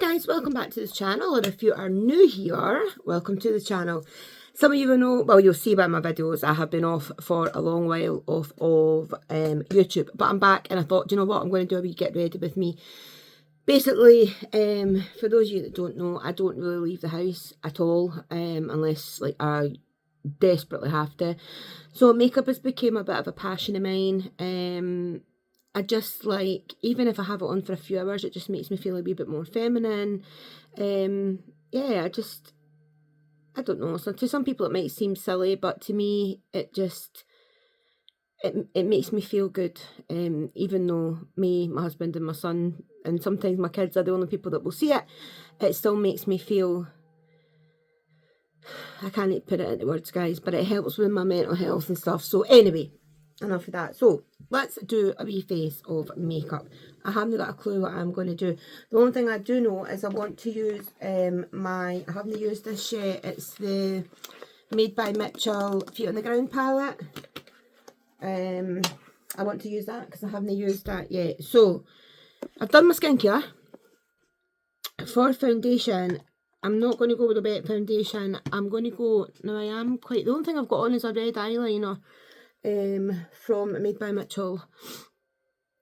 guys, welcome back to this channel, and if you are new here, welcome to the channel. Some of you will know, well, you'll see by my videos, I have been off for a long while off of YouTube, but I'm back and I thought, you know what, I'm going to do a wee get ready with me. Basically, for those of you that don't know, I don't really leave the house at all, unless like I desperately have to. So makeup has become a bit of a passion of mine. I just like, even if I have it on for a few hours, it just makes me feel a wee bit more feminine. Yeah, I don't know. So to some people it might seem silly, but to me it just, it makes me feel good. Even though me, my husband and my son, and sometimes my kids are the only people that will see it, it still makes me feel, I can't put it into words, guys, but it helps with my mental health and stuff. So anyway, enough of that. So let's do a wee face of makeup. I haven't got a clue what I'm going to do. The only thing I do know is I want to use I haven't used this yet. It's the Made by Mitchell Feet on the Ground palette. I want to use that because I haven't used that yet. So I've done my skincare. For foundation, I'm not going to go with a wet foundation. I'm going to go, now I am quite, the only thing I've got on is a red eyeliner from Made by Mitchell.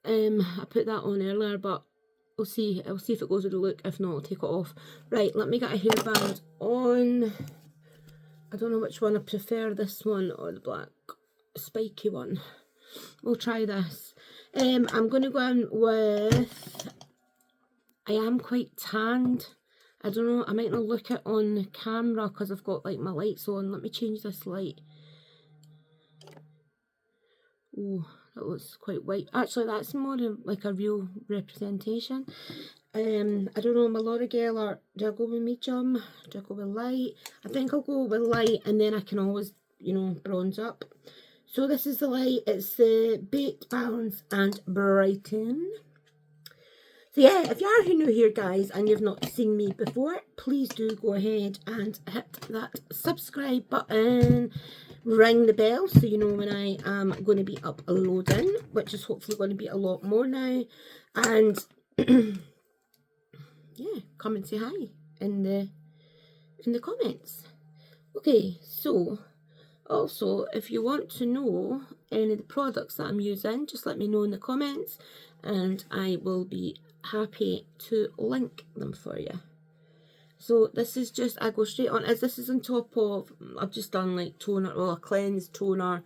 I put that on earlier, but we'll see. I'll see if it goes with the look. If not, I'll take it off. Right, let me get a hairband on. I don't know which one I prefer, this one or the black spiky one. We'll try this. I'm going to go in with, I am quite tanned. I don't know, I might not look it on the camera because I've got like my lights on. Let me change this light. Oh, that looks quite white. Actually, that's more like a real representation. I don't know, my L'Oreal, or do I go with medium? Do I go with light? I think I'll go with light, and then I can always, you know, bronze up. So this is the light. It's the Baked, Balance and Brighten. So yeah, if you are new here, guys, and you've not seen me before, please do go ahead and hit that subscribe button. Ring the bell so you know when I am going to be uploading, which is hopefully going to be a lot more now. And yeah, come and say hi in the comments. Okay, so also if you want to know any of the products that I'm using, just let me know in the comments and I will be happy to link them for you. So this is just, I go straight on, as this is on top of, I've just done like toner, well, a cleanse toner,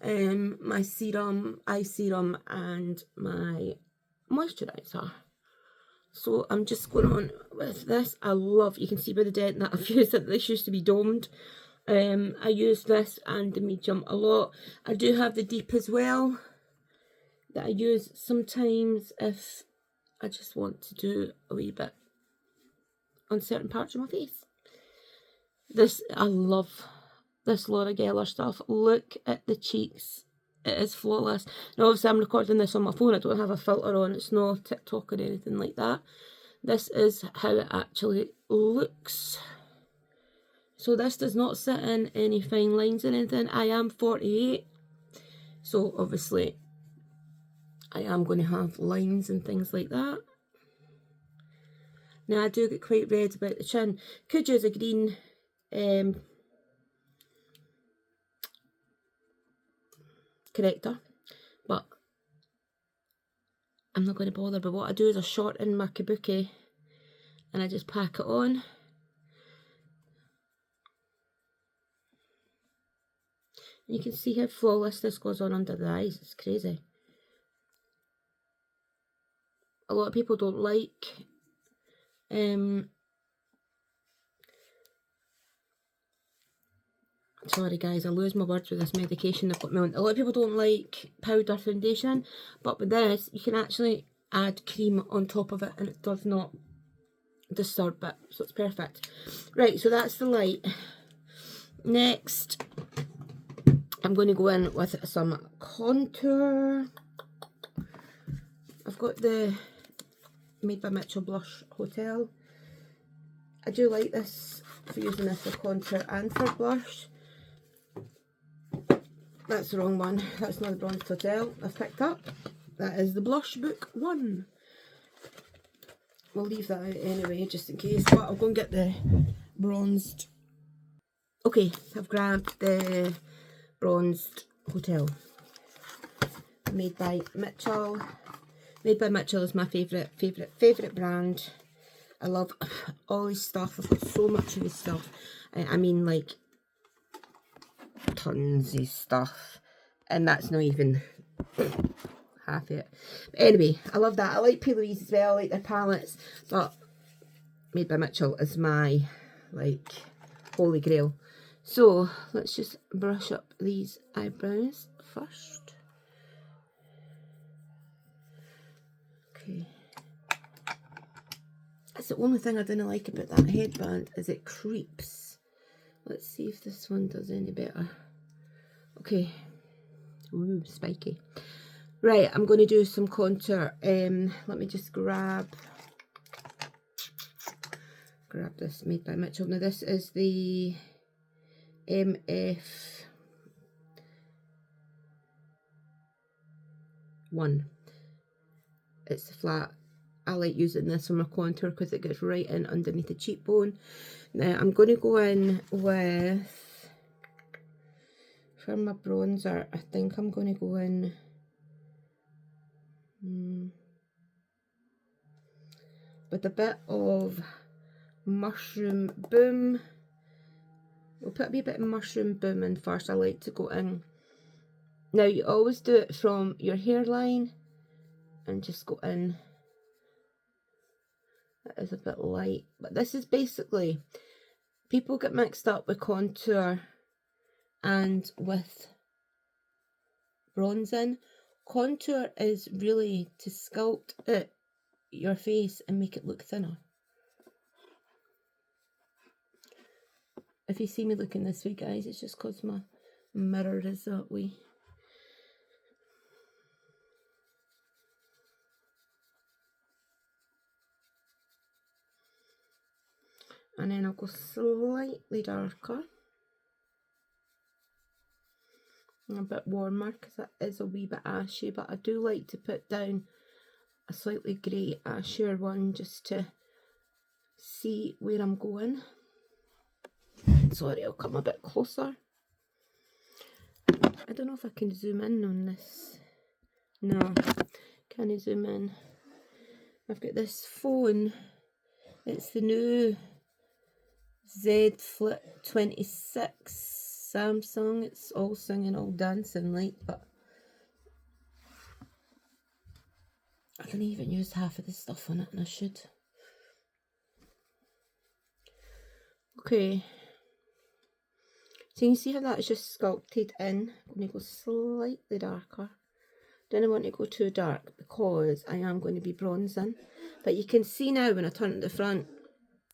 my serum, eye serum, and my moisturiser. So I'm just going on with this. I love, you can see by the dent that I've used it, this used to be domed. I use this and the medium a lot. I do have the deep as well, that I use sometimes if I just want to do a wee bit on certain parts of my face. This, I love this L'Oreal stuff. Look at the cheeks. It is flawless. Now obviously I'm recording this on my phone. I don't have a filter on. It's no TikTok or anything like that. This is how it actually looks. So this does not sit in any fine lines or anything. I am 48. So obviously I am going to have lines and things like that. Now I do get quite red about the chin. Could use a green corrector, but I'm not going to bother. But what I do is I shorten my kabuki and I just pack it on. And you can see how flawless this goes on under the eyes. It's crazy. A lot of people don't like sorry guys, I lose my words with this medication they've got me on. A lot of people don't like powder foundation, but with this you can actually add cream on top of it and it does not disturb it, so it's perfect. Right, so that's the light. Next I'm going to go in with some contour. I've got the Made by Mitchell Blush Hotel. I do like this for using this for contour and for blush. That's the wrong one. That's not the Bronze Hotel I've picked up. That is the Blush Book 1. we'll leave that out anyway, just in case. But I'll go and get the bronzed. Okay, I've grabbed the bronzed hotel. Made by Mitchell. Made by Mitchell is my favourite brand. I love all his stuff. I've got so much of his stuff. I mean, like, tons of stuff. And that's not even half it. But anyway, I love that. I like P. Louise as well. I like their palettes. But Made by Mitchell is my, like, holy grail. So, let's just brush up these eyebrows first. Okay. That's the only thing I didn't like about that headband, is it creeps. Let's see if this one does any better. Okay. Ooh, spiky. Right, I'm going to do some contour. Let me just grab this Made by Mitchell. Now this is the MF1. It's flat. I like using this for my contour because it gets right in underneath the cheekbone. Now I'm going to go in with, for my bronzer, I think I'm going to go in with a bit of Mushroom Boom. We'll put a wee bit of Mushroom Boom in first. I like to go in. Now you always do it from your hairline and just go in. That is a bit light, but this is basically, people get mixed up with contour and with bronzing. Contour is really to sculpt your face and make it look thinner. If you see me looking this way, guys, it's just because my mirror is that way. And then I'll go slightly darker. And a bit warmer because it is a wee bit ashy, but I do like to put down a slightly grey ashier one just to see where I'm going. Sorry, I'll come a bit closer. I don't know if I can zoom in on this. No, can I zoom in? I've got this phone. It's the new Z Flip 26 Samsung. It's all singing, all dancing like, but I can even use half of the stuff on it, and I should. Okay. So you can see how that's just sculpted in. I'm going to go slightly darker. Don't want to go too dark because I am going to be bronzing. But you can see now when I turn to the front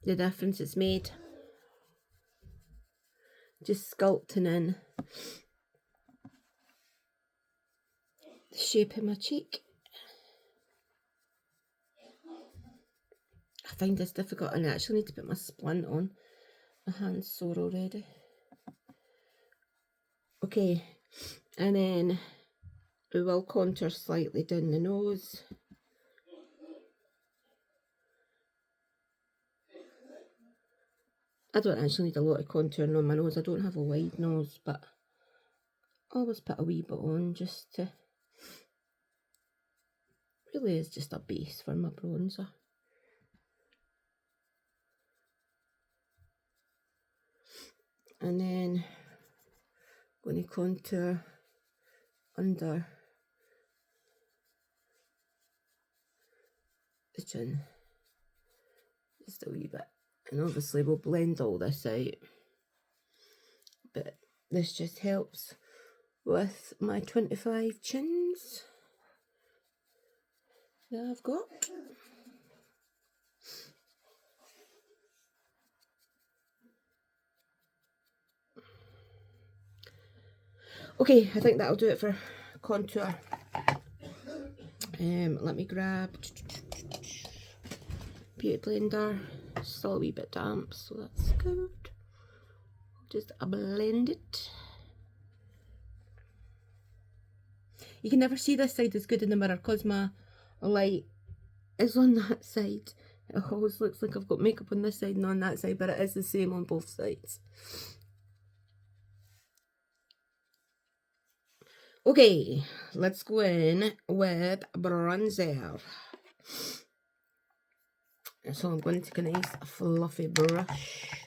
the difference it's made. Just sculpting in the shape of my cheek. I find this difficult, and I actually need to put my splint on. My hand's sore already. Okay, and then we will contour slightly down the nose. I don't actually need a lot of contouring on my nose. I don't have a wide nose, but I always put a wee bit on just to, really is just a base for my bronzer. And then I'm going to contour under the chin, just a wee bit. And obviously we'll blend all this out, but this just helps with my 25 chins that I've got. Okay, I think that'll do it for contour. Let me grab Beauty Blender. Still a wee bit damp, so that's good. Just blend it. You can never see this side as good in the mirror because my light is on that side. It always looks like I've got makeup on this side and on that side, but it is the same on both sides. Okay, let's go in with bronzer. So I'm going to take a nice fluffy brush.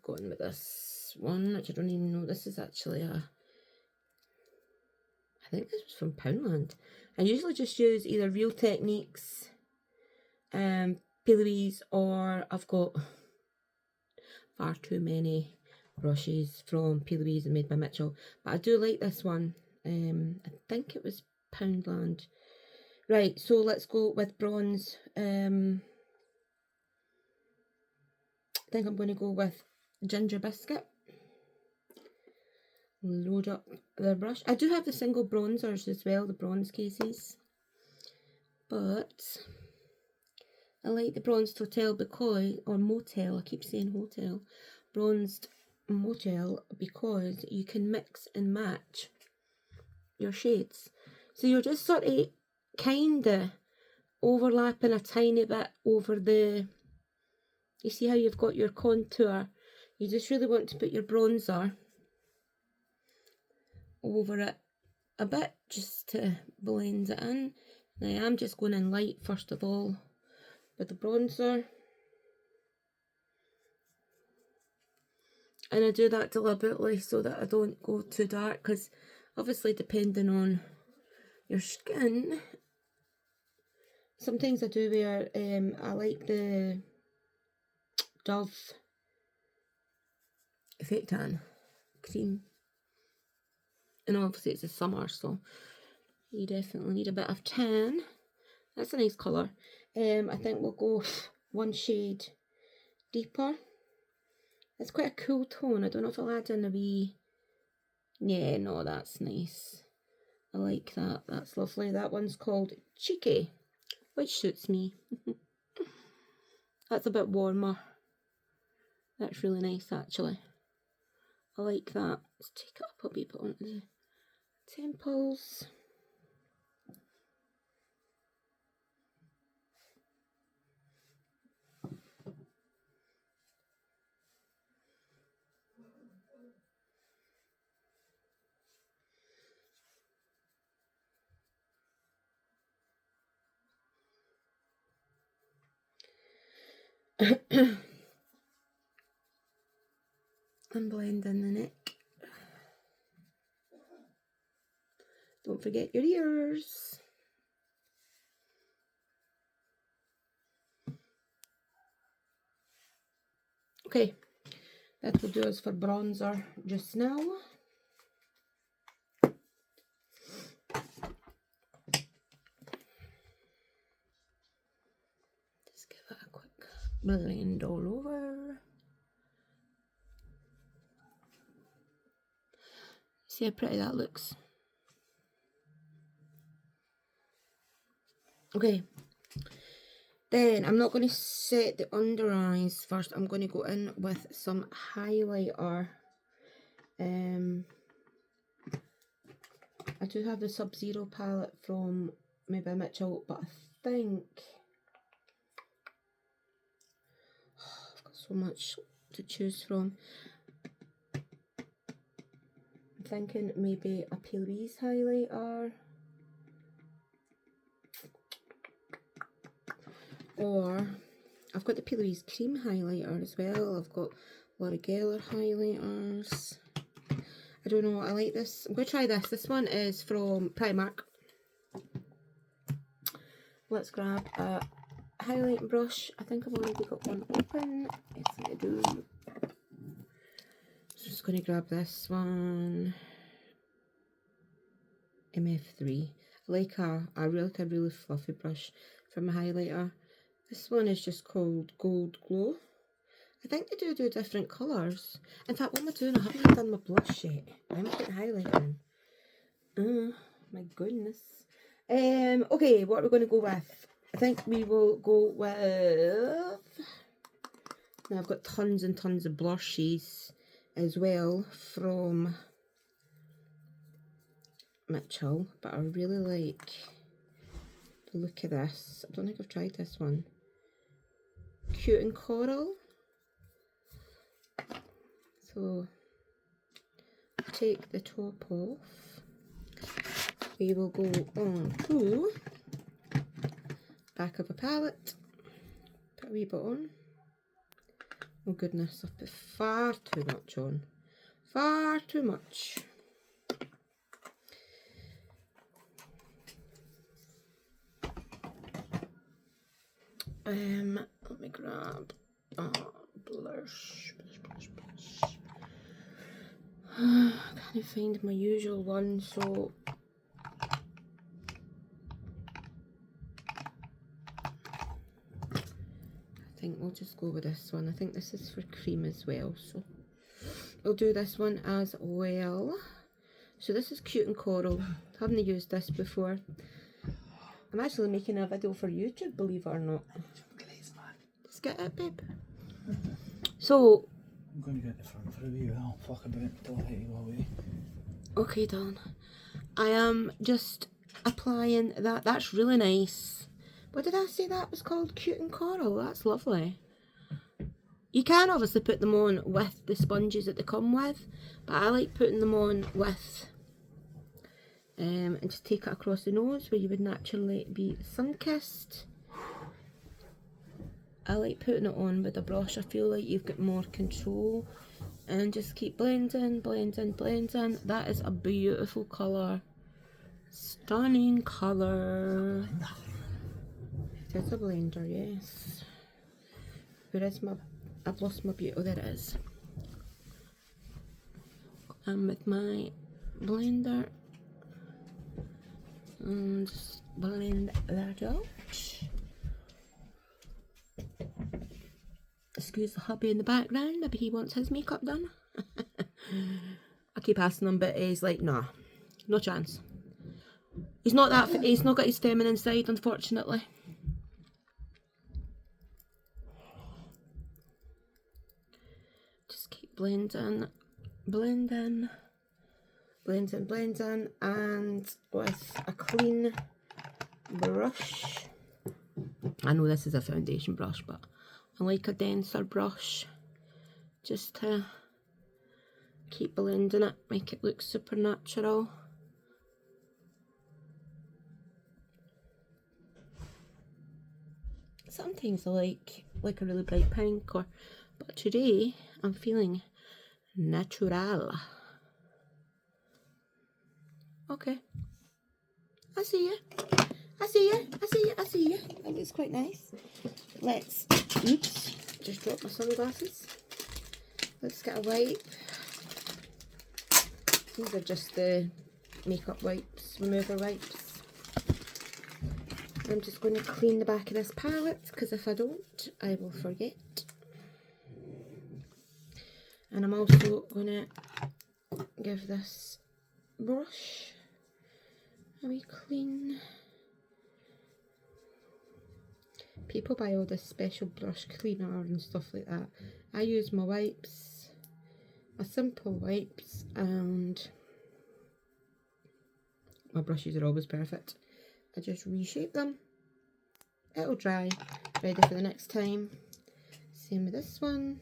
Go in with this one, which I don't even know. This is actually I think this was from Poundland. I usually just use either Real Techniques, P. or I've got far too many brushes from P. and Made by Mitchell. But I do like this one. I think it was Poundland. Right, so let's go with bronze. I think I'm going to go with Ginger Biscuit. Load up the brush. I do have the single bronzers as well, the bronze cases. But I like the bronzed hotel because, or motel, I keep saying hotel, bronzed motel, because you can mix and match your shades. So you're just sort of kind of overlapping a tiny bit over the, you see how you've got your contour, you just really want to put your bronzer over it a bit just to blend it in. Now I'm just going in light first of all with the bronzer, and I do that deliberately so that I don't go too dark, because obviously depending on your skin, sometimes I do wear, I like the Dove Effect Tan cream, and obviously it's the summer, so you definitely need a bit of tan. That's a nice colour. I think we'll go one shade deeper. It's quite a cool tone. I don't know if I'll add in a wee, yeah, no, that's nice. I like that. That's lovely. That one's called Cheeky, which suits me. That's a bit warmer. That's really nice, actually. I like that. Let's take it up a wee bit onto the temples. And blend in the neck. Don't forget your ears. Okay, that will do us for bronzer just now. Just give it a quick blend all over. See how pretty that looks. Okay, then I'm not going to set the under eyes first. I'm going to go in with some highlighter. I do have the Sub-Zero palette from Made by Mitchell, but I think I've got so much to choose from. I'm thinking maybe a P. highlighter, or I've got the P. cream highlighter as well. I've got Laura Geller highlighters. I don't know, I like this. I'm going to try this. This one is from Primark. Let's grab a highlighting brush. I think I've already got one open. Yes, I do. So just going to grab this one. MF3. I like a really fluffy brush for my highlighter. This one is just called Gold Glow. I think they do different colours. In fact, what am I doing? I haven't even done my blush yet. I'm putting highlighter in. My goodness. Okay, what are we going to go with? I think we will go with... Now I've got tons and tons of blushes as well from Mitchell, but I really like the look of this. I don't think I've tried this one. Cute and Coral. So take the top off. We will go on to back of a palette. Put a wee bit on. Oh goodness, I've put far too much on. Far too much. Let me grab blush. I can't find my usual one, so I think we'll just go with this one. I think this is for cream as well, so we'll do this one as well. So this is Cute and Coral. Haven't used this before. I'm actually making a video for YouTube, believe it or not. Just get it, babe. So I'm going to get the front for a wee while. Fuck about until I go away. okay, darling. I am just applying that. That's really nice. What did I say that was called? Cute and Coral. That's lovely. You can obviously put them on with the sponges that they come with, but I like putting them on with and just take it across the nose where you would naturally be sun-kissed. I like putting it on with a brush. I feel like you've got more control, and just keep blending, blending, blending. That is a beautiful colour. Stunning colour. It is a blender, yes. Where is my, I've lost my beauty. Oh, there it is. And with my blender, and just blend that out. Excuse the hubby in the background, maybe he wants his makeup done. I keep asking him, but he's like, nah, no chance. He's not that, he's not got his feminine side, unfortunately. Just keep blending, blending, blending, blending, and with a clean brush. I know this is a foundation brush, but I like a denser brush just to keep blending it, make it look super natural. Sometimes I like a really bright pink, but today I'm feeling natural. Okay, I see you. I see you. I see you. I see you. That looks quite nice. Let's, oops, just dropped my sunglasses. Let's get a wipe. These are just the makeup wipes, remover wipes. I'm just going to clean the back of this palette, because if I don't, I will forget. And I'm also going to give this brush a wee clean. People buy all this special brush cleaner and stuff like that. I use my wipes, my simple wipes, and my brushes are always perfect. I just reshape them. It'll dry, ready for the next time. Same with this one.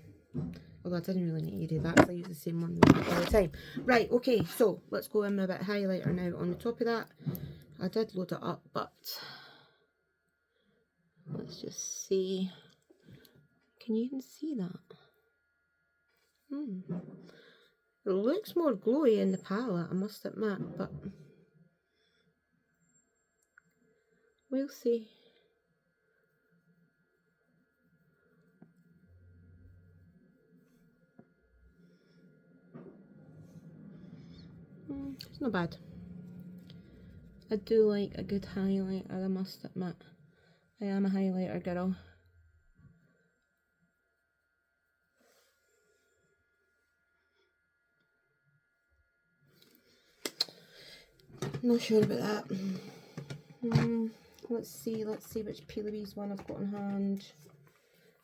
Although I didn't really need to do that, because I use the same one all the time. Right, okay, so let's go in with a bit of highlighter now on the top of that. I did load it up, but let's just see. Can you even see that? It looks more glowy in the palette, I must admit, but we'll see. It's not bad. I do like a good highlighter, I must admit. I am a highlighter girl. Not sure about that. Let's see which Peelerbees one I've got on hand.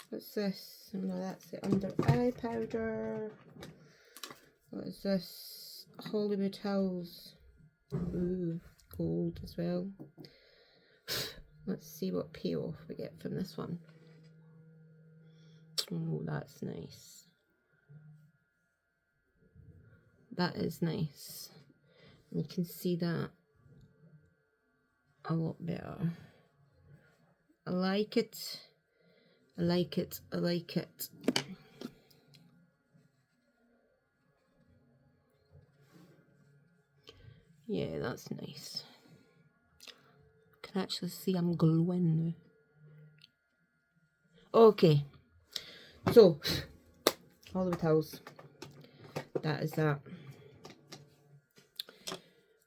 What's this? No, that's the under eye powder. What is this? Hollywood Hills. Ooh, gold as well. Let's see what payoff we get from this one. Oh, that's nice. That is nice. You can see that a lot better. I like it. I like it. I like it. Yeah, that's nice. I can actually see I'm glowing now. Okay, so all the towels. That is that.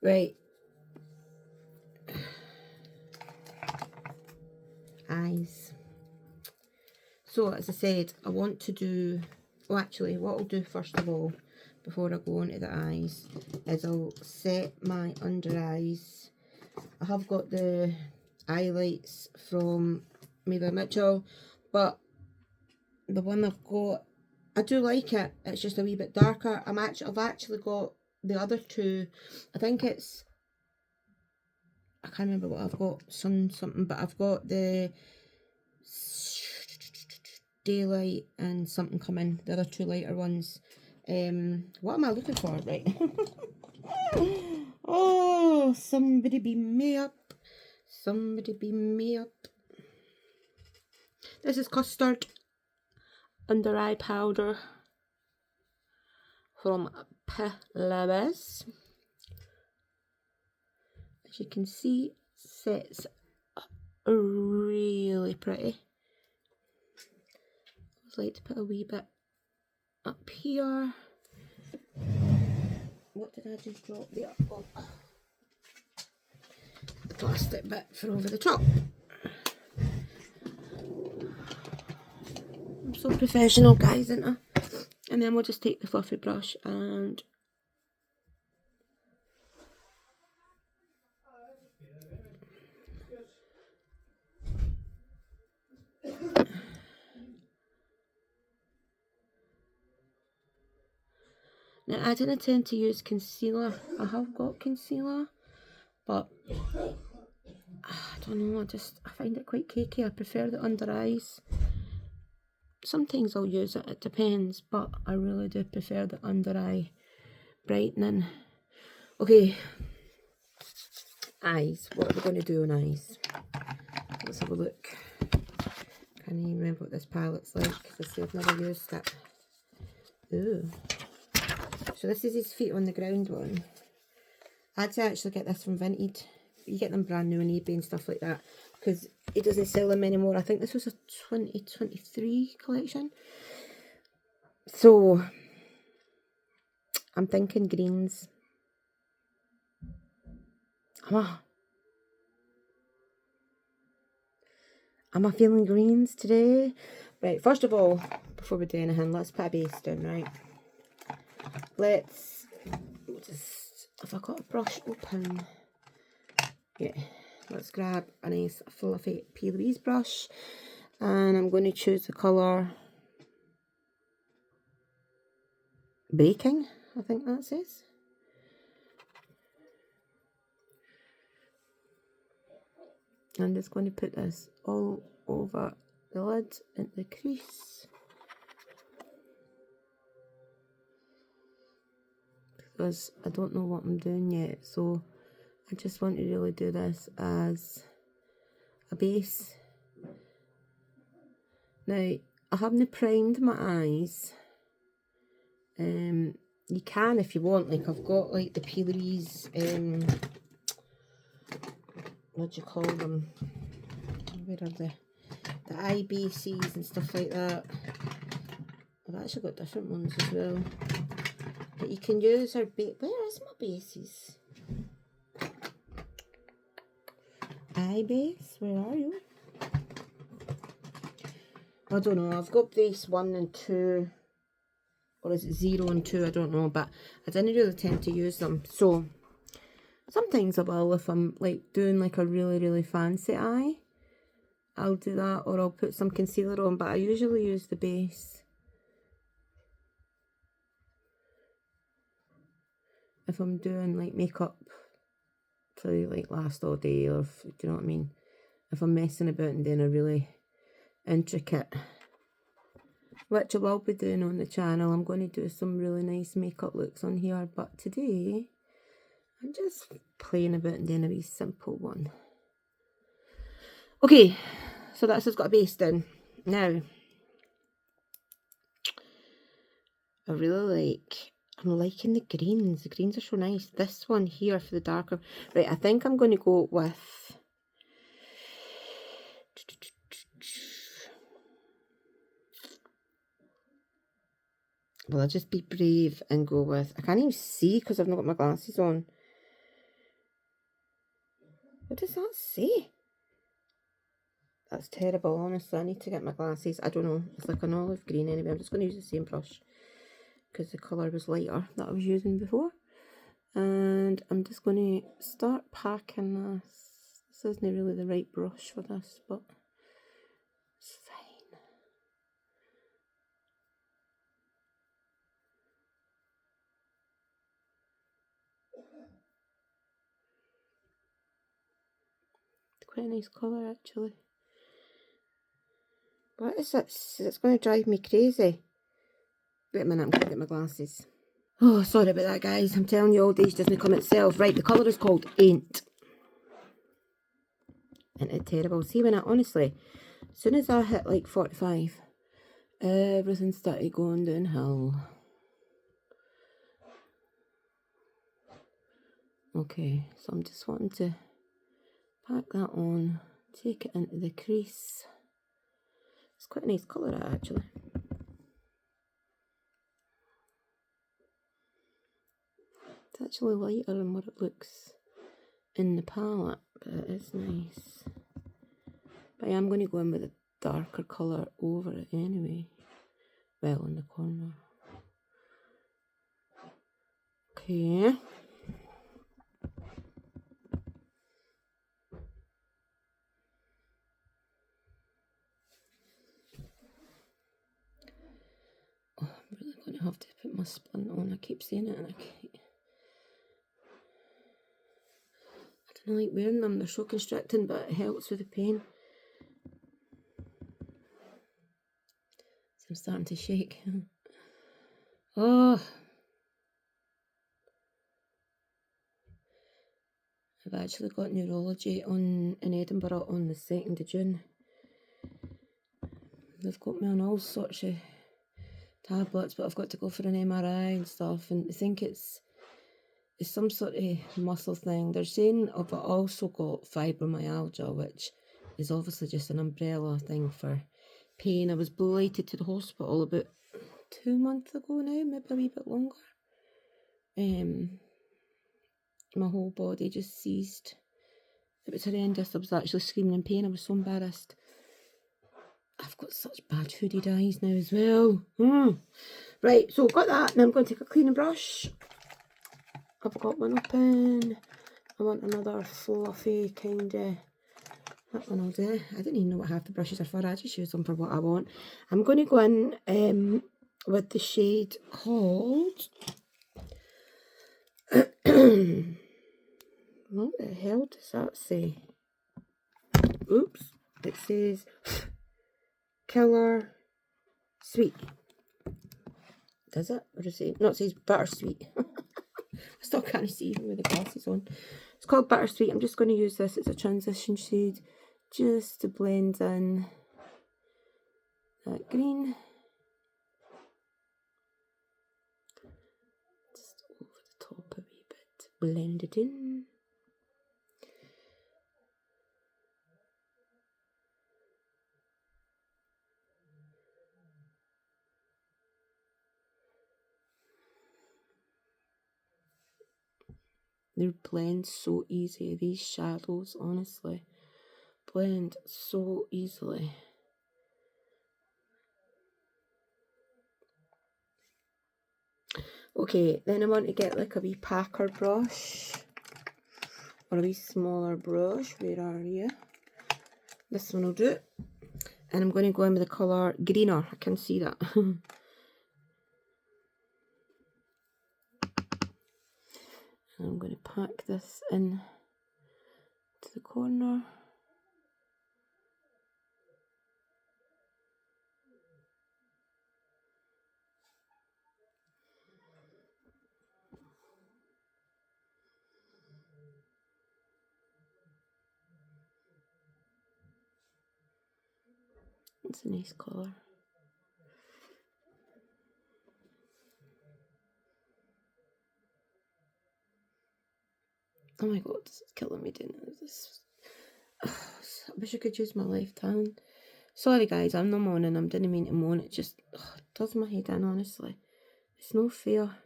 Right. Eyes. So as I said, I want to do, well actually what I'll do first of all, before I go on to the eyes, is I'll set my under eyes. I have got the highlights from Mila Mitchell, but the one I've got, I do like it. It's just a wee bit darker. I've actually got the other two. I think it's, I can't remember what I've got, something, but I've got the Daylight and something coming, the other two lighter ones. What am I looking for? Right. Oh, somebody beam me up. Somebody beam me up. This is Custard under eye powder from Pilibes. As you can see, sets really pretty. I'd like to put a wee bit up here. What did I just drop there? Oh, the plastic bit for over the top. I'm so professional, guys, isn't I? And then we'll just take the fluffy brush and now I didn't tend to use concealer. I have got concealer, but I don't know, I find it quite cakey. I prefer the under eyes. Sometimes I'll use it, it depends, but I really do prefer the under eye brightening. Okay, eyes. What are we going to do on eyes? Let's have a look. Can't even remember what this palette's like because I've never used it. Ooh. So this is his feet on the ground one. I had to actually get this from Vinted. You get them brand new on eBay and stuff like that because he doesn't sell them anymore. I think this was a 2023 collection. So I'm thinking greens. Am I feeling greens today? Right, first of all, before we do anything, let's put a base down, right? Let's just, have I got a brush open? Yeah, let's grab a nice fluffy Pilibes brush and I'm going to choose the colour Baking, I think that says. I'm just going to put this all over the lid and the crease. Because I don't know what I'm doing yet, so I just want to really do this as a base. Now, I haven't primed my eyes. You can if you want, like I've got like the Pilibes, what do you call them? Where are the eye bases and stuff like that. I've actually got different ones as well. But you can use our where is my bases? Eye base, where are you? I don't know, I've got base 1 and 2. Or is it 0 and 2? I don't know, but I didn't really tend to use them. So sometimes I will, if I'm like doing like a really, really fancy eye, I'll do that, or I'll put some concealer on, but I usually use the base if I'm doing like makeup to like last all day, or if, do you know what I mean? if I'm messing about and doing a really intricate, which I will be doing on the channel. I'm going to do some really nice makeup looks on here, but today I'm just playing about and doing a wee simple one. Okay, so that's just got a base down. Now, I'm liking the greens. The greens are so nice. This one here for the darker. Right, I think I'm going to go with... Well, I'll just be brave and go with... I can't even see because I've not got my glasses on. What does that say? That's terrible, honestly. I need to get my glasses. I don't know. It's like an olive green anyway. I'm just going to use the same brush because the colour was lighter that I was using before. And I'm just going to start packing this. This isn't really the right brush for this, but it's fine. It's quite a nice colour, actually. What is it? It's going to drive me crazy. Wait a minute, I'm going to get my glasses. Oh, sorry about that, guys. I'm telling you, old age doesn't come itself. Right, the colour is called Ain't. Isn't it terrible? See, when I, honestly, as soon as I hit like 45, everything started going downhill. Okay, so I'm just wanting to pack that on, take it into the crease. It's quite a nice colour, actually. It's actually lighter than what it looks in the palette, but it is nice. But I am going to go in with a darker colour over it anyway. Well, in the corner. Okay. Oh, I'm really going to have to put my splint on. I keep saying it and I can't. I don't like wearing them. They're so constricting, but it helps with the pain. So I'm starting to shake. Oh. I've actually got neurology in Edinburgh on the 2nd of June. They've got me on all sorts of tablets, but I've got to go for an MRI and stuff, and I think it's some sort of muscle thing. They're saying I've also got fibromyalgia, which is obviously just an umbrella thing for pain. I was belated to the hospital about 2 months ago now, maybe a wee bit longer. My whole body just seized. It was horrendous. I was actually screaming in pain. I was so embarrassed. I've got such bad hooded eyes now as well. Right, so I've got that. Now I'm going to take a cleaning brush. I've got one open. I want another fluffy kind of... That one will do. I don't even know what half the brushes are for. I just use them for what I want. I'm going to go in with the shade called... What the hell does that say? Oops. It says Killer Sweet. Does it? Or does it say? No, it says Bittersweet. I still can't see even with the glasses on. It's called Bittersweet. I'm just going to use this. It's a transition shade just to blend in that green. Just over the top a wee bit. Blend it in. They blend so easy. These shadows, honestly, blend so easily. Okay, then I want to get like a wee packer brush or a wee smaller brush. Where are you? This one will do. And I'm going to go in with the colour Greener. I can see that. And I'm going to pack this in to the corner. It's a nice colour. Oh my god, this is killing me doing this. I wish I could use my left hand. Sorry guys, I'm not moaning, I didn't mean to moan, it just does my head in, honestly. It's no fair.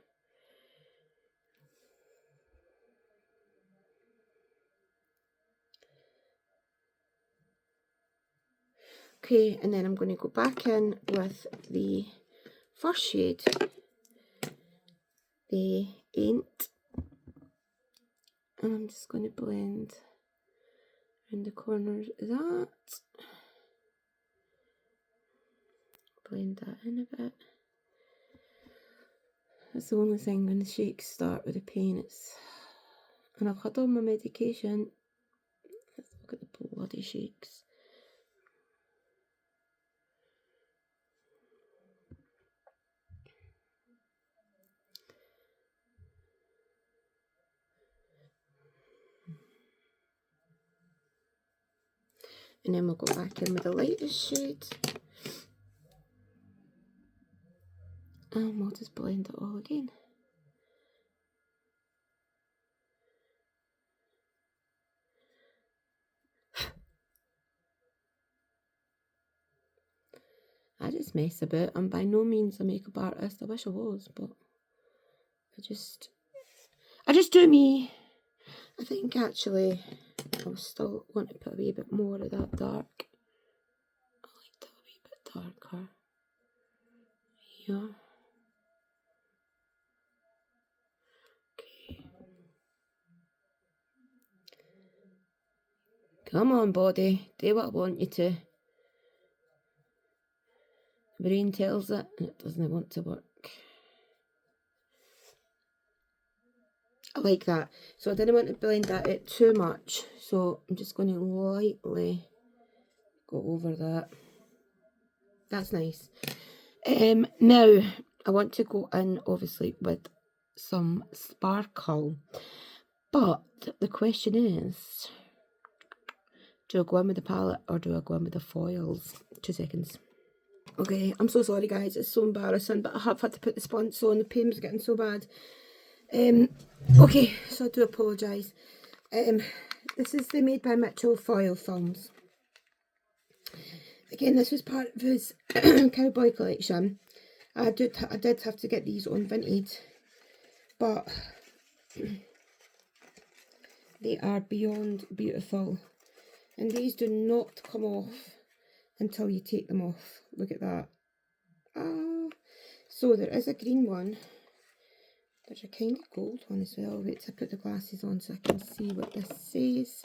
Okay, and then I'm going to go back in with the first shade, the Ain't, and I'm just going to blend around the corners of that. Blend that in a bit. That's the only thing when the shakes start with the pain. And I've had all my medication. Let's look at the bloody shakes. And then we'll go back in with the lightest shade. And we'll just blend it all again. I just mess about. I'm by no means a makeup artist. I wish I was, but I just do me. I think actually I still want to put a wee bit more of that dark. I like that a wee bit darker. Here. Okay. Come on, body. Do what I want you to. The brain tells it and it doesn't want to work. I like that. So I didn't want to blend that out too much. So I'm just going to lightly go over that. That's nice. Now I want to go in obviously with some sparkle. But the question is, do I go in with the palette or do I go in with the foils? 2 seconds. Okay, I'm so sorry guys, it's so embarrassing, but I have had to put the sponge on, the pain's getting so bad. Okay, so I do apologise. This is the Made by Mitchell foil films. Again, this was part of his cowboy collection. I did have to get these on Vinted, but they are beyond beautiful. And these do not come off until you take them off. Look at that. So there is a green one. There's a kind of gold one as well. Wait till I put the glasses on so I can see what this says.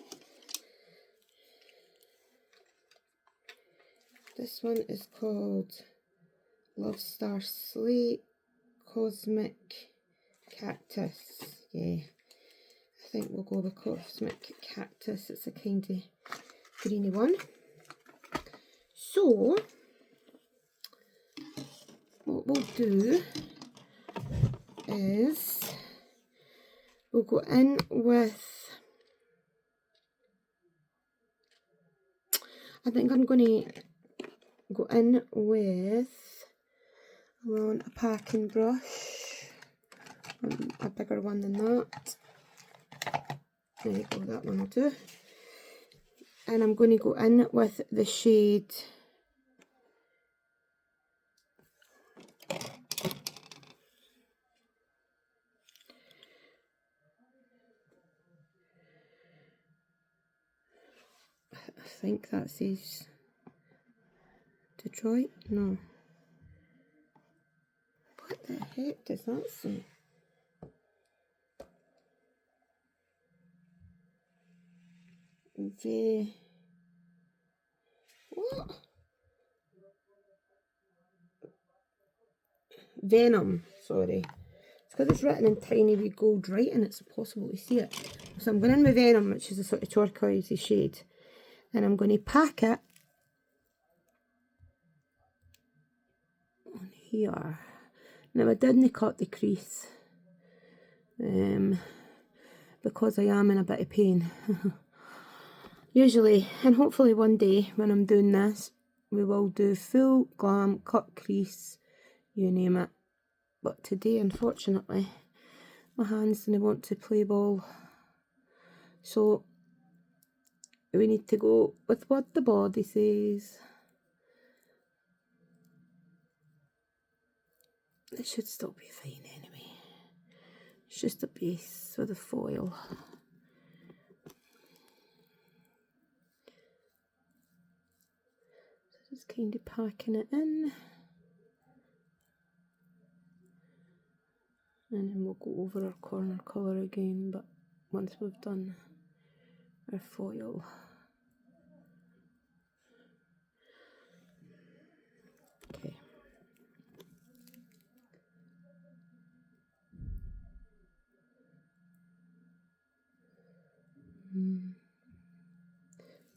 This one is called Love Star Slate Cosmic Cactus. Yeah, I think we'll go with Cosmic Cactus. It's a kind of greeny one. So what we'll do is we'll go in with, I think I'm going to go in with, I want a packing brush, a bigger one than that. There you go, that one will do. And I'm going to go in with the shade I think that says Detroit? No. What the heck does that say? What? Venom, sorry. It's because it's written in tiny wee gold writing, it's impossible to see it. So I'm going in with Venom, which is a sort of turquoisey shade. And I'm going to pack it on here. Now I didn't cut the crease. Because I am in a bit of pain. Usually, and hopefully one day when I'm doing this, we will do full glam, cut crease, you name it. But today, unfortunately, my hands didn't want to play ball. So we need to go with what the body says. It should still be fine anyway. It's just a base with a foil. So just kind of packing it in. And then we'll go over our corner colour again, but once we've done our foil. Okay.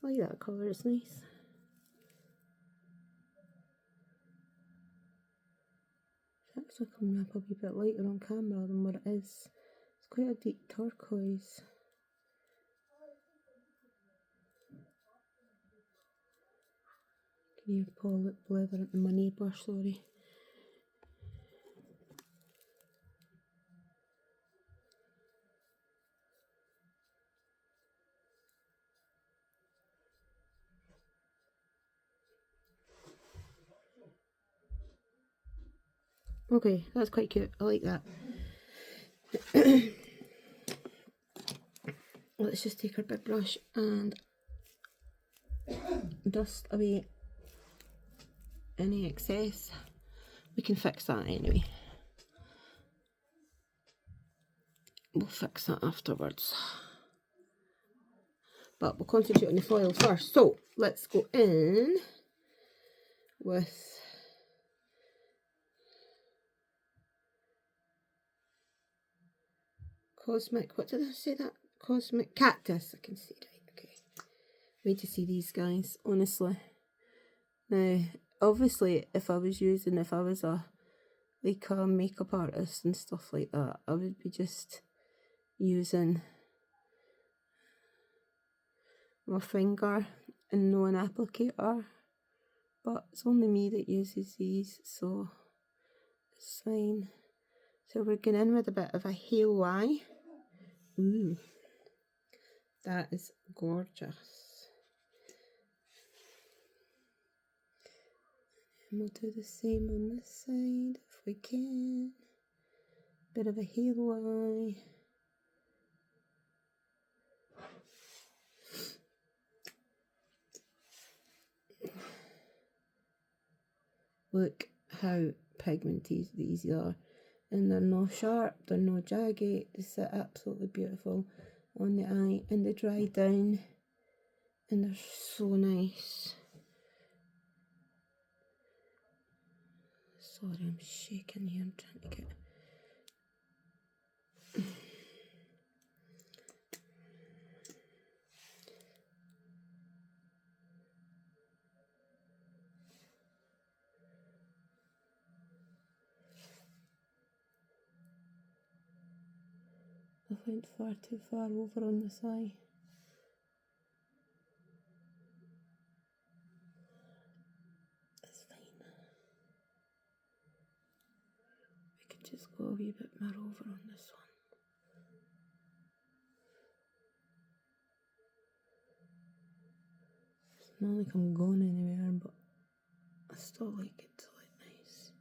I like that colour, it's nice. It's actually coming up a wee bit lighter on camera than what it is. It's quite a deep turquoise. Can you pull it blether into my neighbour, sorry. Okay, that's quite cute. I like that. Let's just take our big brush and dust away any excess. We can fix that anyway. We'll fix that afterwards. But we'll concentrate on the foil first. So let's go in with Cosmic, what did I say that? Cosmic Cactus. I can see it right. Okay. Wait to see these guys, honestly. Now, obviously, if I was a like a makeup artist and stuff like that, I would be just using my finger and no an applicator. But it's only me that uses these, so it's fine. So we're going in with a bit of a halo eye. Ooh, that is gorgeous. And we'll do the same on this side if we can. Bit of a halo eye. Look how pigmented these are. And they're not sharp, they're not jagged, they sit absolutely beautiful on the eye, and they dry down and they're so nice. Sorry, I'm shaking here, I'm trying to get... I went far too far over on this eye. It's fine. We could just go a wee bit more over on this one. It's not like I'm going anywhere, but I still like it to look nice.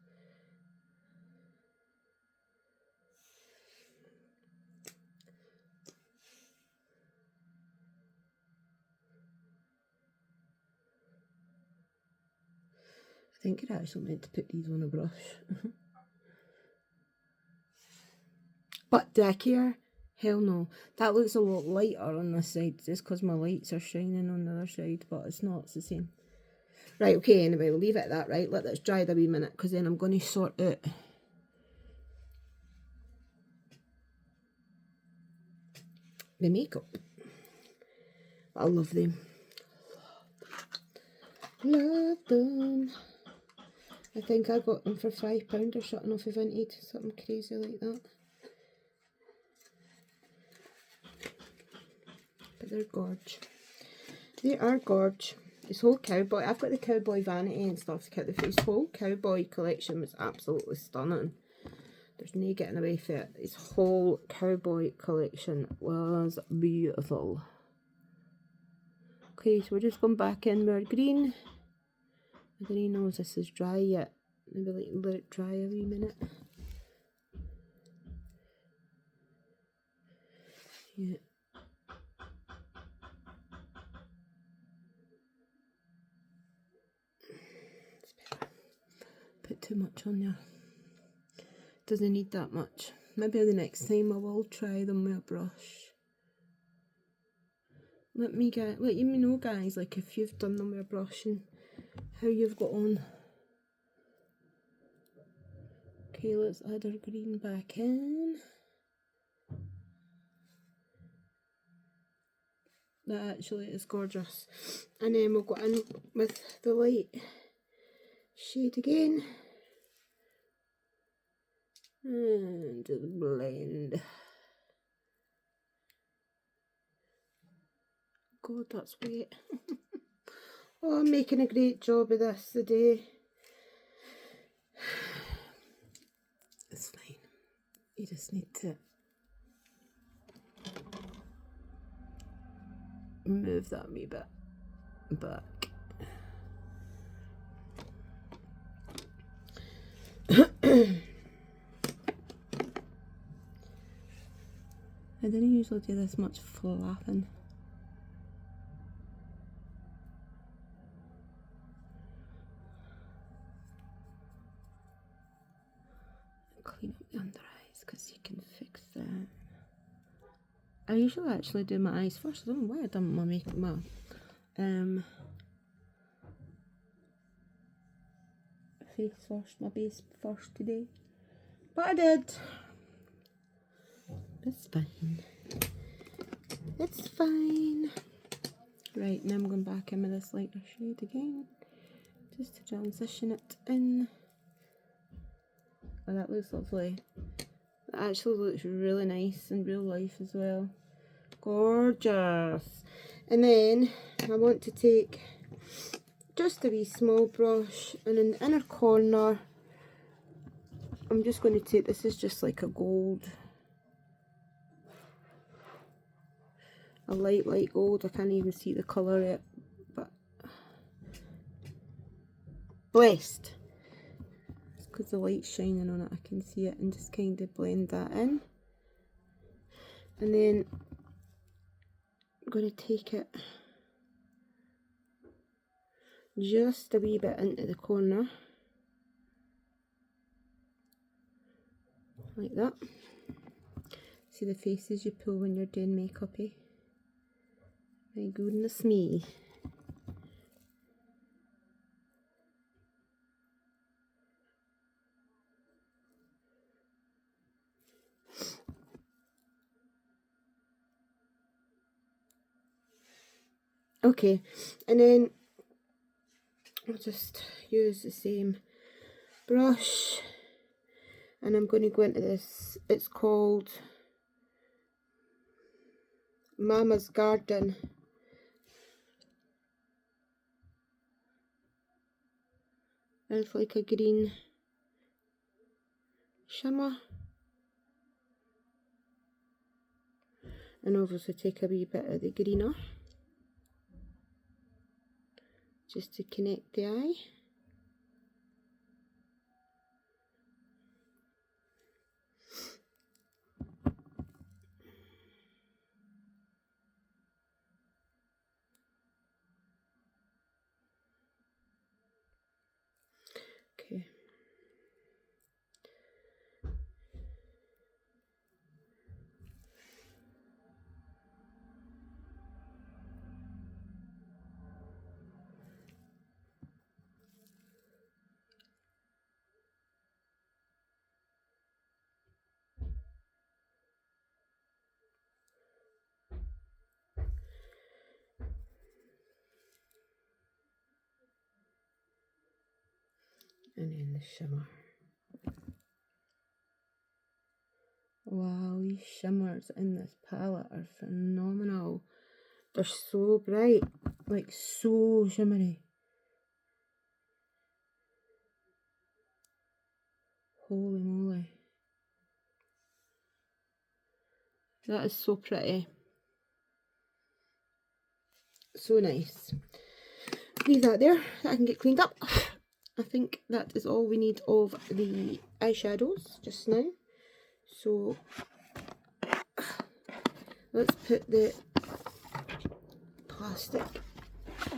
I think you're actually meant to put these on a brush. But do I care? Hell no. That looks a lot lighter on this side just because my lights are shining on the other side, but it's not, it's the same. Right, okay, anyway, we'll leave it at that, right? Let this dry a wee minute because then I'm going to sort out the makeup. I love them. Love them. I think I got them for £5 or something off of Vinted, something crazy like that. But they're gorge. They are gorge. This whole cowboy, I've got the cowboy vanity and stuff to cut the face. Whole cowboy collection was absolutely stunning. There's no getting away from it. This whole cowboy collection was beautiful. Okay, so we're just going back in with our green. I don't even know if this is dry yet. Maybe let it dry a wee minute. Yeah. Put too much on there. Doesn't need that much. Maybe the next time I will try them with a brush. Let me know, guys, like if you've done them with a brush and how you've got on. Okay, let's add our green back in. That actually is gorgeous. And then we'll go in with the light shade again. And just blend. God, that's wet. Oh, I'm making a great job of this today. It's fine. You just need to move that a wee bit back. I didn't usually do this much flapping. Clean up the under eyes because you can fix that. I usually actually do my eyes first. I don't know why I done my makeup, face first, my base first today. But I did. It's fine. It's fine. Right, now I'm going back in with this lighter shade again. Just to transition it in. Oh, that looks lovely. That actually looks really nice in real life as well. Gorgeous. And then I want to take just a wee small brush, and in the inner corner I'm just going to take, this is just like a gold, a light gold. I can't even see the colour yet, but blessed. It's because the light's shining on it, I can see it, and just kind of blend that in. And then I'm going to take it just a wee bit into the corner, like that. See the faces you pull when you're doing makeup, eh? My goodness me. Okay, and then I'll just use the same brush, and I'm going to go into this. It's called Mama's Garden. And it's like a green shimmer. And obviously take a wee bit of the greener, just to connect the eye. Okay. And then the shimmer. Wow, these shimmers in this palette are phenomenal. They're so bright, like so shimmery. Holy moly. That is so pretty. So nice. Leave that there, that can get cleaned up. I think that is all we need of the eyeshadows just now. So let's put the plastic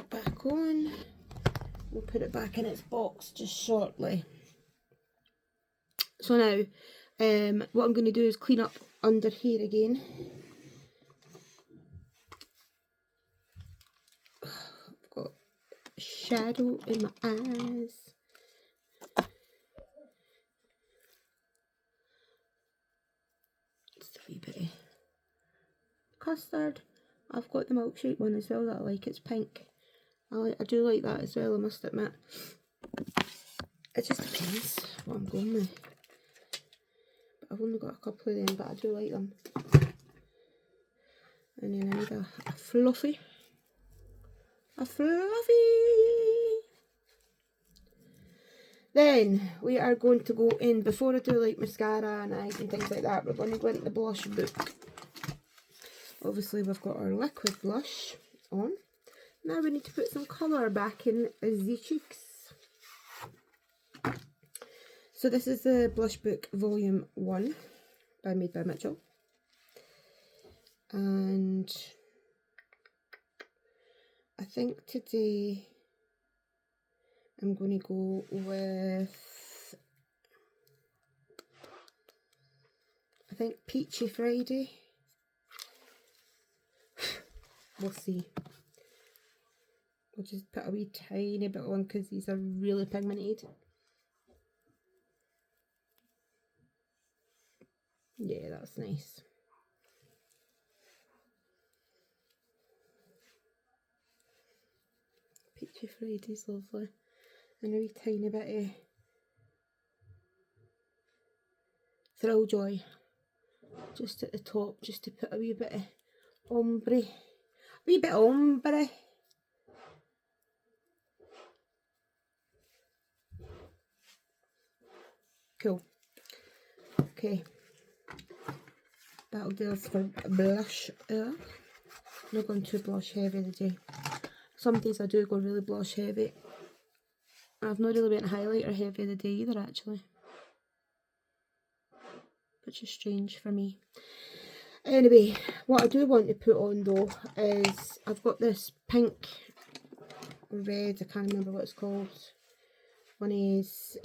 back on. We'll put it back in its box just shortly. So now, what I'm going to do is clean up under here again. I've got a shadow in my eyes. Just a wee bit of custard. I've got the milkshake one as well that I like. It's pink. I do like that as well, I must admit. It just depends what I'm going with. But I've only got a couple of them, but I do like them. And then I need a fluffy. A fluffy! Then we are going to go in, before I do like mascara and eyes and things like that, we're going to go into the blush book. Obviously we've got our liquid blush on. Now we need to put some colour back in the cheeks. So this is the Blush Book Volume 1 Made by Mitchell. And I think today I'm going to go with, I think, Peachy Friday. We'll see. We'll just put a wee tiny bit on because these are really pigmented. Yeah, that's nice. Peachy Friday's lovely. And a wee tiny bit of Thrill Joy just at the top, just to put a wee bit of ombre. A wee bit of ombre. Cool. Okay. That'll do us for blush. Not going too blush heavy today. Some days I do go really blush heavy. I've not really went highlighter heavy the day either, actually. Which is strange for me. Anyway, what I do want to put on though is, I've got this pink, red, I can't remember what it's called. One is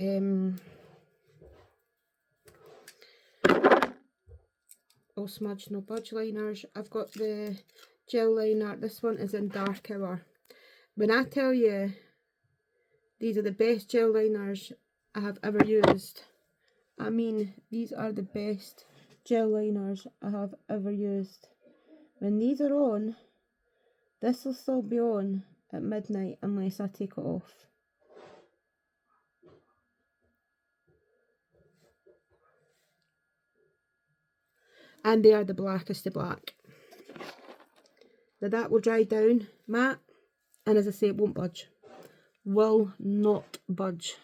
All Smudge No Budge liners. I've got the gel liner. This one is in Dark Hour. When I tell you these are the best gel liners I have ever used, I mean these are the best gel liners I have ever used. When these are on, this will still be on at midnight unless I take it off. And they are the blackest of black. Now that will dry down matte, and as I say, it won't budge. Will not budge.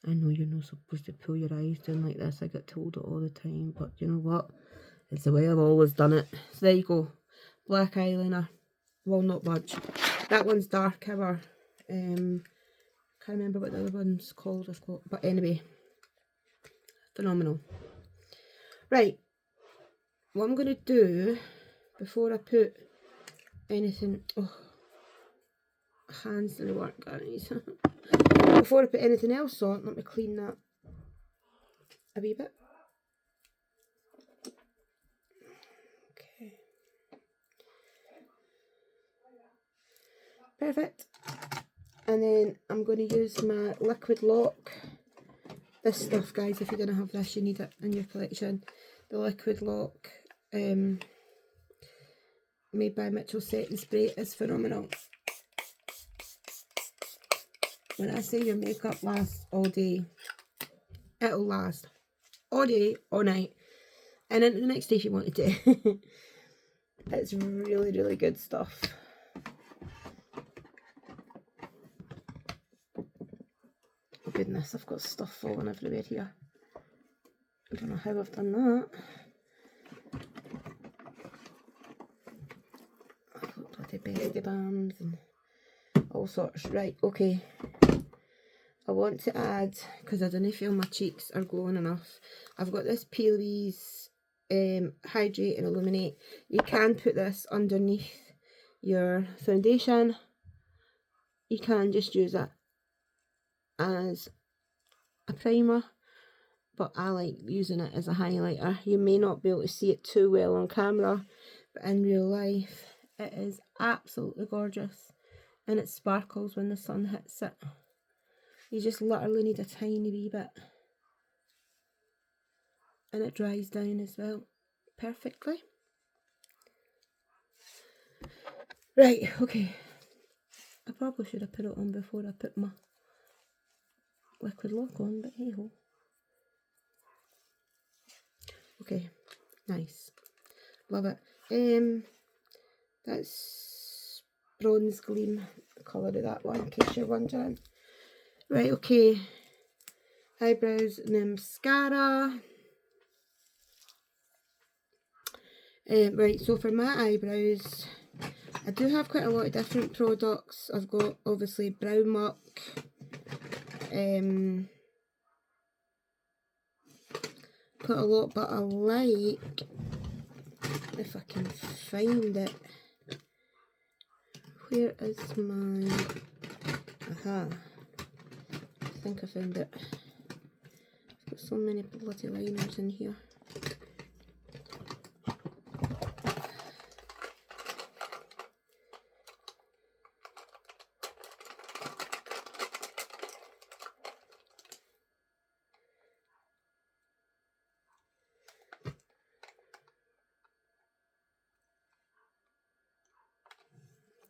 I know you're not supposed to pull your eyes down like this. I get told it all the time, but you know what? It's the way I've always done it. So there you go. Black eyeliner. Will not budge. That one's Dark Hour. Can't remember what the other one's called. I've got, but anyway, phenomenal. Right. What I'm going to do before I put anything... Oh, hands didn't work, guys. Before I put anything else on, let me clean that a wee bit. Okay. Perfect. And then I'm going to use my Liquid Lock. This stuff, guys, if you're going to have this, you need it in your collection. the Liquid Lock Made by Mitchell setting spray is phenomenal. When I say your makeup lasts all day, it'll last all day, all night, and into the next day if you wanted to. It's really, really good stuff. Oh goodness, I've got stuff falling everywhere here. I don't know how I've done that. I've got bloody belly balms and all sorts. Right, okay. I want to add, because I don't feel my cheeks are glowing enough, I've got this Peely's Hydrate and Illuminate. You can put this underneath your foundation. You can just use it as a primer, but I like using it as a highlighter. You may not be able to see it too well on camera, but in real life it is absolutely gorgeous, and it sparkles when the sun hits it. You just literally need a tiny wee bit, and it dries down as well perfectly. Right, okay. I probably should have put it on before I put my Liquid Lock on, but hey ho. Okay, nice. Love it. That's Bronze Gleam, the colour of that one, in case you're wondering. Right, okay. Eyebrows and then mascara. Right, so for my eyebrows, I do have quite a lot of different products. I've got obviously Brow Muck, quite a lot, but I like, if I can find it, where is my, aha, I think I found it. I've got so many bloody liners in here.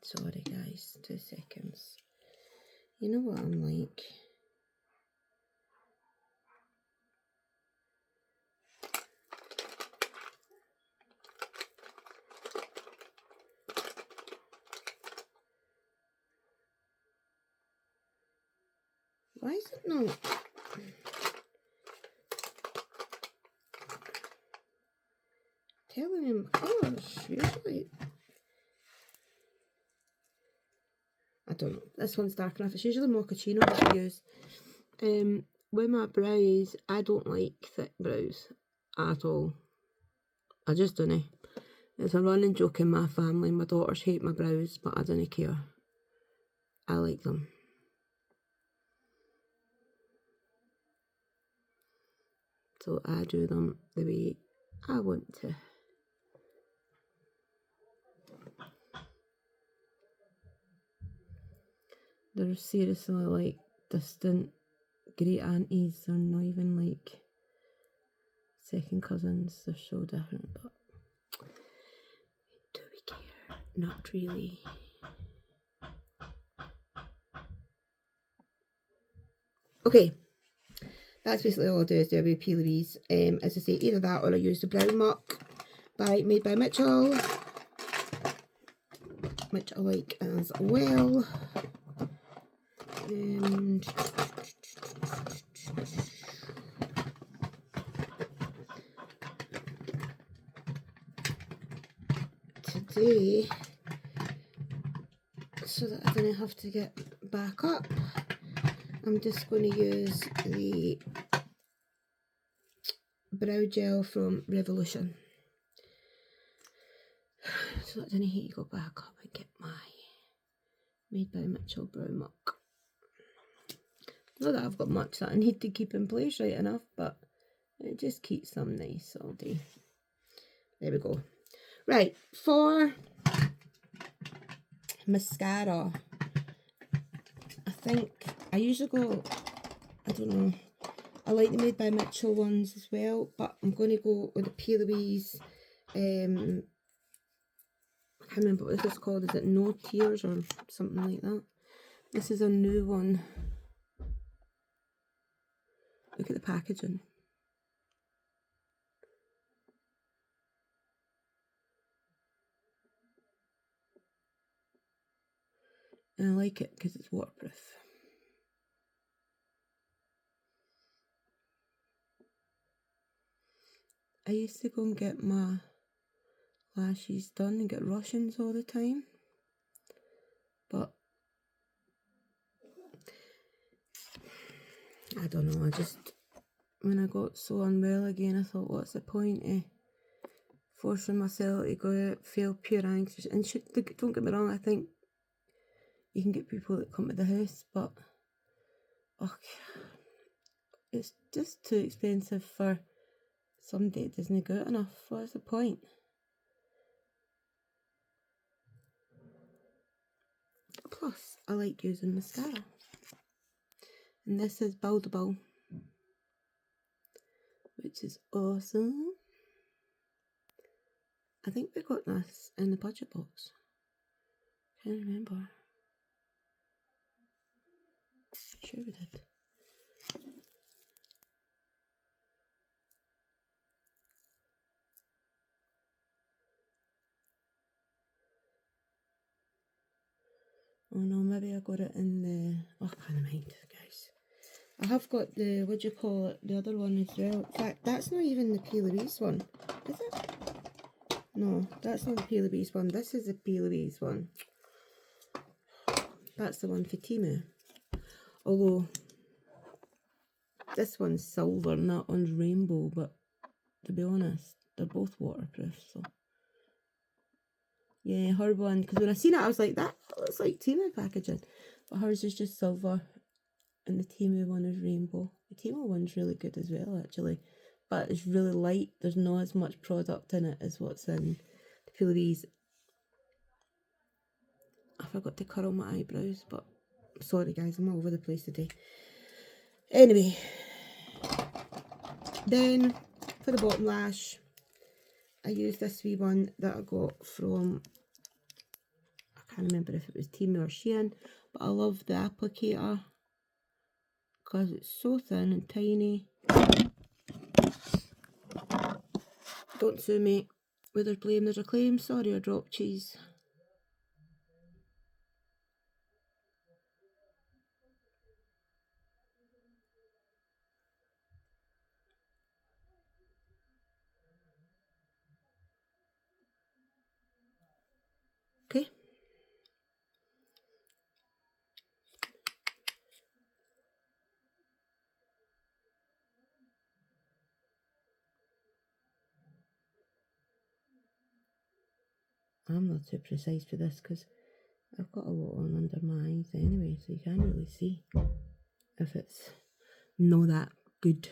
Sorry guys, 2 seconds. You know what I'm like. Why is it not telling me my colours? Usually, I don't know. This one's dark enough. It's usually mochaccino that I use. With my brows, I don't like thick brows at all. I just don't. It's a running joke in my family. My daughters hate my brows, but I don't care. I like them. So I do them the way I want to. They're seriously like distant great aunties. They're not even like second cousins. They're so different, but do we care? Not really. Okay, that's basically all I do is do a wee peel of these. As I say, either that or I use the Brown Muck made by Mitchell, which I like as well. And today, so that I don't have to get back up, I'm just going to use the brow gel from Revolution, so that I don't need to go back up and get my Made by Mitchell Brow Muck. Not that I've got much that I need to keep in place right enough, but it just keeps them nice all day. There we go. Right, for mascara, I think I usually go, I don't know, I like the Made by Mitchell ones as well, but I'm going to go with the P. Louise, I can't remember what this is called, is it No Tears or something like that? This is a new one. Look at the packaging. And I like it because it's waterproof. I used to go and get my lashes done and get Russians all the time. But I don't know, when I got so unwell again, I thought, what's the point of forcing myself to go out, feel pure anxious? And don't get me wrong, I think you can get people that come to the house, but it's just too expensive for somebody that doesn't go out enough. What's the point? Plus, I like using mascara. And this is Buildable, which is awesome. I think we got this in the budget box. Can't remember. Sure we did. Oh no, maybe I got it in the... Oh, I can't mind, guys. I have got the, what do you call it, the other one as well. In fact, that's not even the P. Louise one, is it? No, that's not the P. Louise one. This is the P. Louise one. That's the one for Temu. Although, this one's silver and that one's rainbow, but to be honest, they're both waterproof, so... Yeah, her one, because when I seen it, I was like, that looks like Temu packaging. But hers is just silver, and the Temu one is rainbow. The Temu one's really good as well, actually. But it's really light. There's not as much product in it as what's in the P. Louise. I forgot to curl my eyebrows, but sorry guys, I'm all over the place today. Anyway, then for the bottom lash, I used this wee one that I got from... I can't remember if it was Temu or Shein, but I love the applicator because it's so thin and tiny. Don't sue me. Where there's blame, there's a claim. Sorry, I dropped cheese. Okay. I'm not too precise for this because I've got a lot on under my eyes anyway, so you can't really see if it's not that good.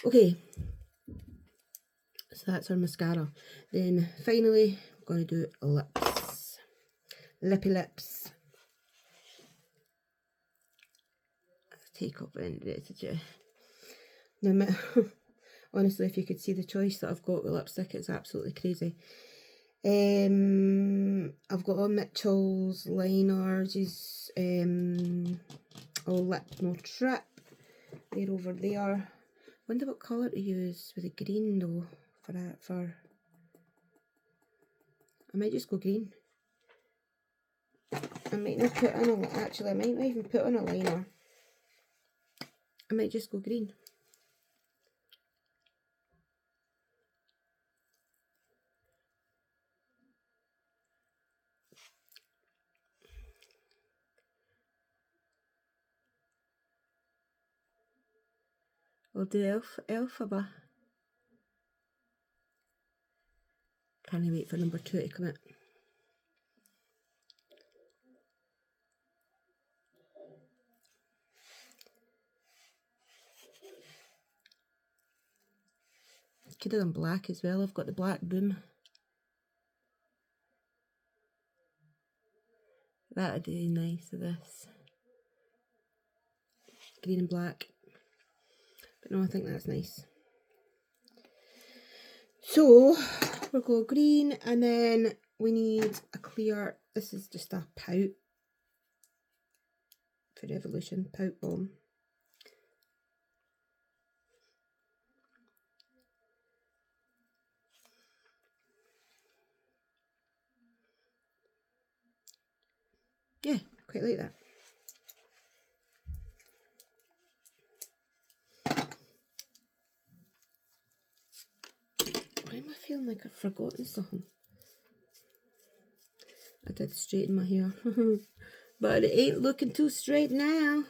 Okay, so that's our mascara. Then finally, we're going to do lips. Lippy lips. Let's take up any residue. Now, honestly, if you could see the choice that I've got with lipstick, it's absolutely crazy. I've got all Mitchell's liners, all Lip No Trip. They're over there. Wonder what colour to use with the green though for I might just go green. I might not put on actually I might not even put on a liner. I might just go green. I'll do Elphaba. Can't wait for number 2 to come out. Could have done black as well. I've got the black boom. That would be nice of this. Green and black. But no, I think that's nice. So we'll go green, and then we need a clear, this is just a pout for Revolution, pout bomb. Yeah, quite like that. Why am I feeling like I've forgotten something? I did straighten my hair. But it ain't looking too straight now.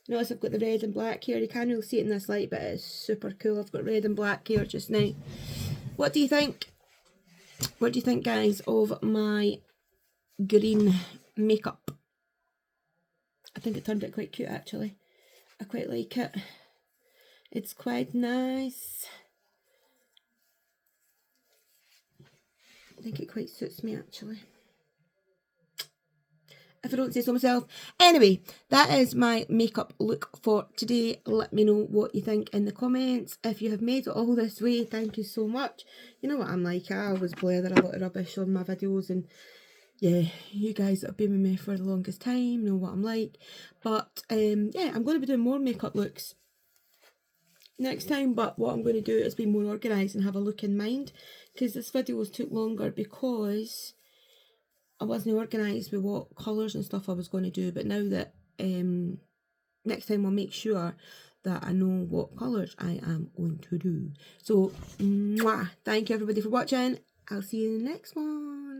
Notice I've got the red and black here. You can't really see it in this light, but it's super cool. I've got red and black here just now. What do you think? What do you think, guys, of my green makeup? I think it turned out quite cute, actually. I quite like it. It's quite nice. I think it quite suits me, actually, if I don't say so myself. Anyway, that is my makeup look for today. Let me know what you think in the comments. If you have made it all this way, thank you so much. You know what I'm like, I always blather a lot of rubbish on my videos, and yeah, you guys that have been with me for the longest time know what I'm like. But yeah, I'm going to be doing more makeup looks next time, but what I'm going to do is be more organised and have a look in mind, because this video took longer because I wasn't organised with what colours and stuff I was going to do. But now that next time I'll make sure that I know what colours I am going to do. So, mwah, thank you everybody for watching. I'll see you in the next one.